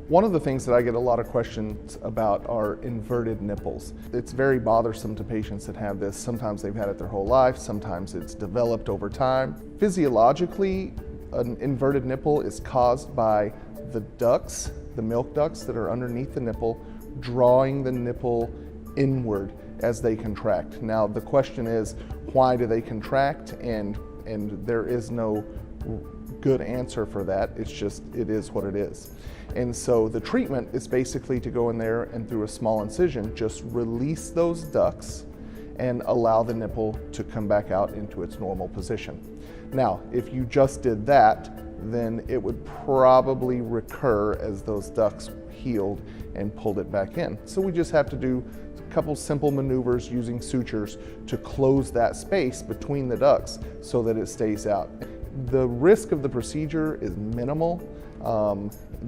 One of the things that I get a lot of questions about are inverted nipples. It's very bothersome to patients that have this. Sometimes they've had it their whole life, sometimes it's developed over time. Physiologically, an inverted nipple is caused by the ducts, the milk ducts that are underneath the nipple, drawing the nipple inward as they contract. Now the question is, why do they contract? And there is no good answer for that. It's just, it is what it is. And so the treatment is basically to go in there and through a small incision, just release those ducts and allow the nipple to come back out into its normal position. Now, if you just did that, then it would probably recur as those ducts healed and pulled it back in. So we just have to do a couple simple maneuvers using sutures to close that space between the ducts so that it stays out. The risk of the procedure is minimal.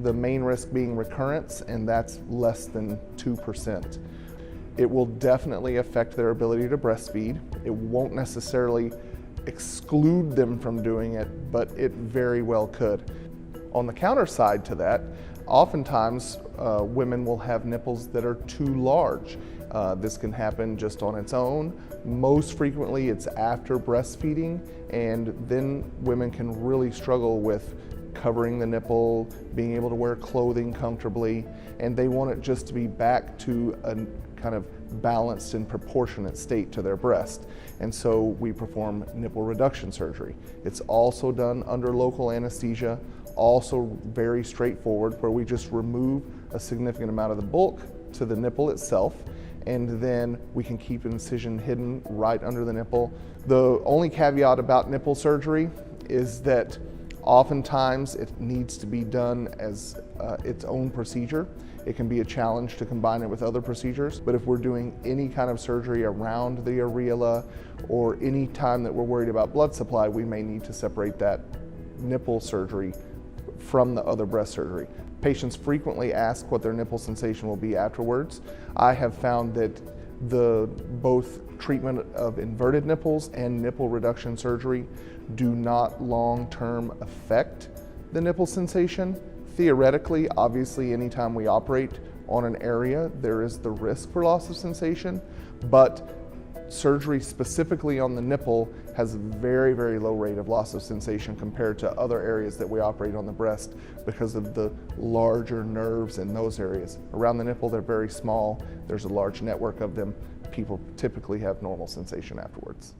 The main risk being recurrence, and that's less than 2%. It will definitely affect their ability to breastfeed. It won't necessarily exclude them from doing it, but it very well could. On the counter side to that, oftentimes women will have nipples that are too large. This can happen just on its own. Most frequently it's after breastfeeding, and then women can really struggle with covering the nipple, being able to wear clothing comfortably, and they want it just to be back to a kind of balanced and proportionate state to their breast. And so we perform nipple reduction surgery. It's also done under local anesthesia, also very straightforward, where we just remove a significant amount of the bulk to the nipple itself, and then we can keep an incision hidden right under the nipple. The only caveat about nipple surgery is that oftentimes it needs to be done as its own procedure. It can be a challenge to combine it with other procedures, but if we're doing any kind of surgery around the areola or any time that we're worried about blood supply, we may need to separate that nipple surgery from the other breast surgery. Patients frequently ask what their nipple sensation will be afterwards. I have found that both treatment of inverted nipples and nipple reduction surgery do not long-term affect the nipple sensation. Theoretically, obviously, anytime we operate on an area, there is the risk for loss of sensation, but surgery specifically on the nipple has a very, very low rate of loss of sensation compared to other areas that we operate on the breast because of the larger nerves in those areas. Around the nipple, they're very small. There's a large network of them. People typically have normal sensation afterwards.